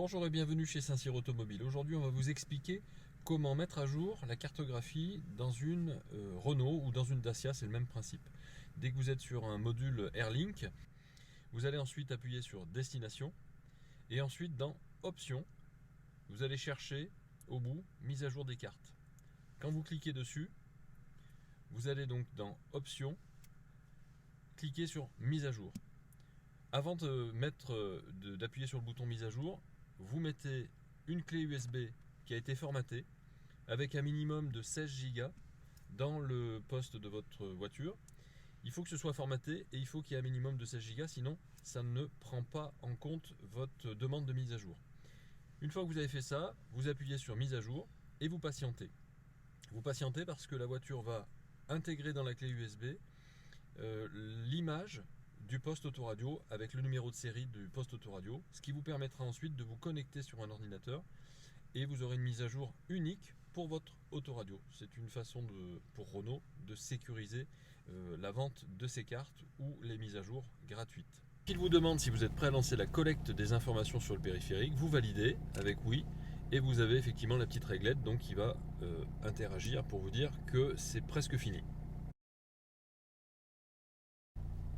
Bonjour et bienvenue chez Saint-Cyr Automobile. Aujourd'hui, on va vous expliquer comment mettre à jour la cartographie dans une Renault ou dans une Dacia, c'est le même principe. Dès que vous êtes sur un module Airlink, vous allez ensuite appuyer sur Destination et ensuite dans Options, vous allez chercher au bout Mise à jour des cartes. Quand vous cliquez dessus, vous allez donc dans Options, cliquer sur Mise à jour. Avant d'appuyer sur le bouton Mise à jour, vous mettez une clé USB qui a été formatée avec un minimum de 16 Go dans le poste de votre voiture. Il faut que ce soit formaté et il faut qu'il y ait un minimum de 16 Go, sinon ça ne prend pas en compte votre demande de mise à jour. Une fois que vous avez fait ça, vous appuyez sur mise à jour et vous patientez. Vous patientez parce que la voiture va intégrer dans la clé USB l'image du poste autoradio avec le numéro de série du poste autoradio, ce qui vous permettra ensuite de vous connecter sur un ordinateur et vous aurez une mise à jour unique pour votre autoradio. C'est une façon pour Renault de sécuriser la vente de ces cartes ou les mises à jour gratuites. Il vous demande si vous êtes prêt à lancer la collecte des informations sur le périphérique, vous validez avec oui et vous avez effectivement la petite réglette donc qui va interagir pour vous dire que c'est presque fini.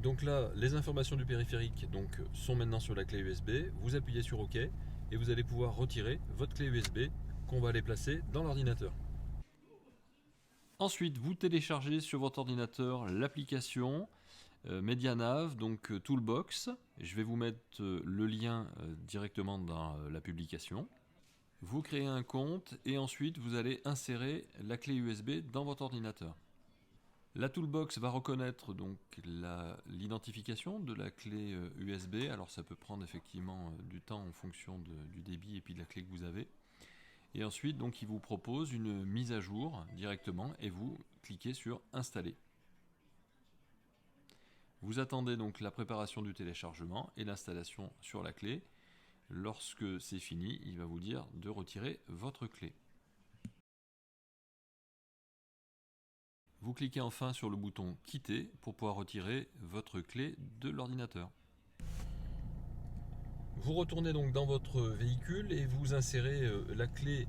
Donc là, les informations du périphérique sont maintenant sur la clé USB. Vous appuyez sur OK et vous allez pouvoir retirer votre clé USB qu'on va aller placer dans l'ordinateur. Ensuite, vous téléchargez sur votre ordinateur l'application MediaNav, donc Toolbox. Je vais vous mettre le lien directement dans la publication. Vous créez un compte et ensuite vous allez insérer la clé USB dans votre ordinateur. La Toolbox va reconnaître donc l'identification de la clé USB. Alors ça peut prendre effectivement du temps en fonction du débit et puis de la clé que vous avez. Et ensuite donc il vous propose une mise à jour directement et vous cliquez sur Installer. Vous attendez donc la préparation du téléchargement et l'installation sur la clé. Lorsque c'est fini, il va vous dire de retirer votre clé. Vous cliquez enfin sur le bouton Quitter pour pouvoir retirer votre clé de l'ordinateur. Vous retournez donc dans votre véhicule et vous insérez la clé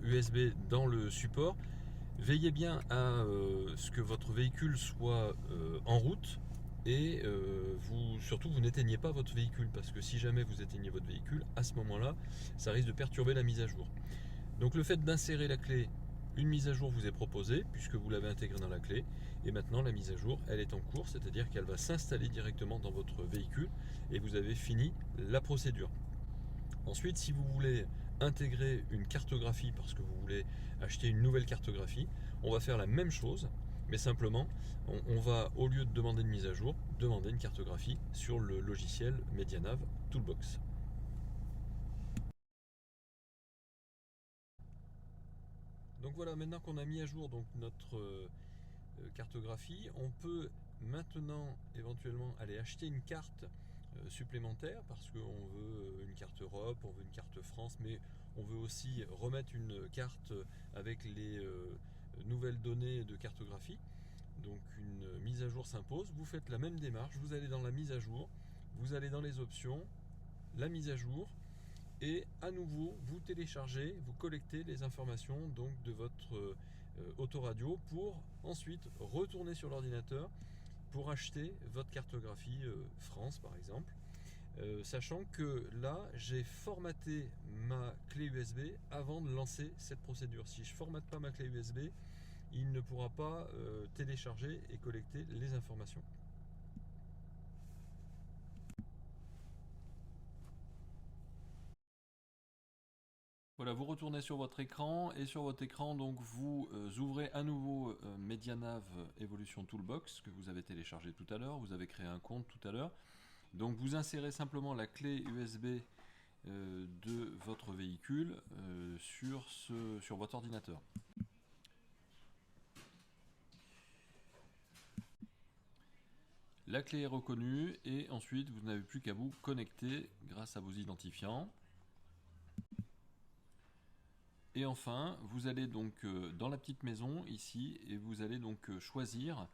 USB dans le support. Veillez bien à ce que votre véhicule soit en route et surtout vous n'éteignez pas votre véhicule parce que si jamais vous éteignez votre véhicule, à ce moment-là, ça risque de perturber la mise à jour. Donc le fait d'insérer la clé, une mise à jour vous est proposée puisque vous l'avez intégrée dans la clé et maintenant la mise à jour elle est en cours, c'est-à-dire qu'elle va s'installer directement dans votre véhicule et vous avez fini la procédure. Ensuite, si vous voulez intégrer une cartographie parce que vous voulez acheter une nouvelle cartographie, on va faire la même chose mais simplement on va, au lieu de demander une mise à jour, demander une cartographie sur le logiciel MediaNav Toolbox. Donc voilà, maintenant qu'on a mis à jour notre cartographie, on peut maintenant éventuellement aller acheter une carte supplémentaire parce qu'on veut une carte Europe, on veut une carte France, mais on veut aussi remettre une carte avec les nouvelles données de cartographie. Donc une mise à jour s'impose. Vous faites la même démarche, vous allez dans la mise à jour, vous allez dans les options, la mise à jour, et à nouveau vous téléchargez, vous collectez les informations donc de votre autoradio pour ensuite retourner sur l'ordinateur pour acheter votre cartographie France par exemple, sachant que là j'ai formaté ma clé USB avant de lancer cette procédure. Si je formate pas ma clé USB, il ne pourra pas télécharger et collecter les informations. Voilà, vous retournez sur votre écran et sur votre écran donc vous ouvrez à nouveau MediaNav Evolution Toolbox que vous avez téléchargé tout à l'heure, vous avez créé un compte tout à l'heure. Donc vous insérez simplement la clé USB de votre véhicule sur votre ordinateur. La clé est reconnue et ensuite vous n'avez plus qu'à vous connecter grâce à vos identifiants. Et enfin, vous allez donc dans la petite maison ici et vous allez donc choisir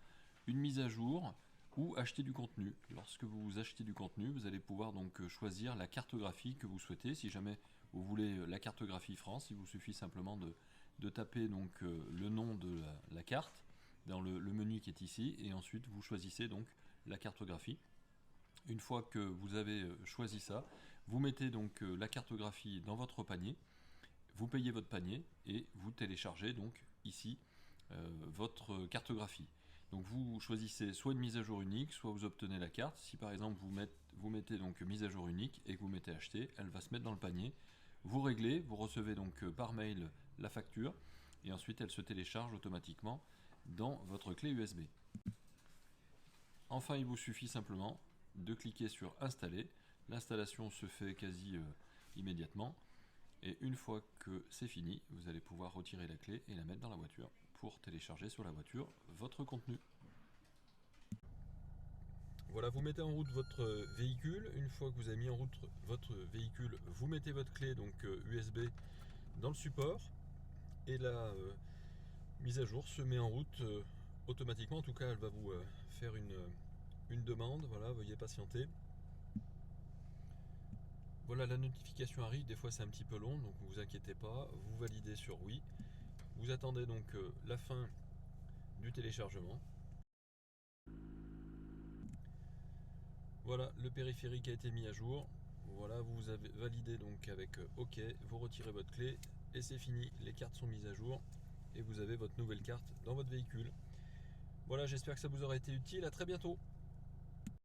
une mise à jour ou acheter du contenu. Lorsque vous achetez du contenu, vous allez pouvoir donc choisir la cartographie que vous souhaitez. Si jamais vous voulez la cartographie France, il vous suffit simplement de taper donc le nom de la carte dans le menu qui est ici, et ensuite vous choisissez donc la cartographie. Une fois que vous avez choisi ça, vous mettez donc la cartographie dans votre panier, vous payez votre panier et vous téléchargez donc ici votre cartographie. Donc vous choisissez soit une mise à jour unique, soit vous obtenez la carte. Si par exemple vous mettez donc mise à jour unique et que vous mettez acheter, elle va se mettre dans le panier. Vous réglez, vous recevez donc par mail la facture et ensuite elle se télécharge automatiquement dans votre clé USB. Enfin, il vous suffit simplement de cliquer sur installer. L'installation se fait quasi immédiatement. Et une fois que c'est fini, vous allez pouvoir retirer la clé et la mettre dans la voiture pour télécharger sur la voiture votre contenu. Voilà, vous mettez en route votre véhicule. Une fois que vous avez mis en route votre véhicule, vous mettez votre clé donc USB dans le support et la mise à jour se met en route automatiquement. En tout cas, elle va vous faire une demande. Voilà, veuillez patienter. Voilà, la notification arrive, des fois c'est un petit peu long, donc ne vous inquiétez pas, vous validez sur oui. Vous attendez donc la fin du téléchargement. Voilà, le périphérique a été mis à jour. Voilà, vous avez validé donc avec OK, vous retirez votre clé et c'est fini, les cartes sont mises à jour et vous avez votre nouvelle carte dans votre véhicule. Voilà, j'espère que ça vous aura été utile, à très bientôt.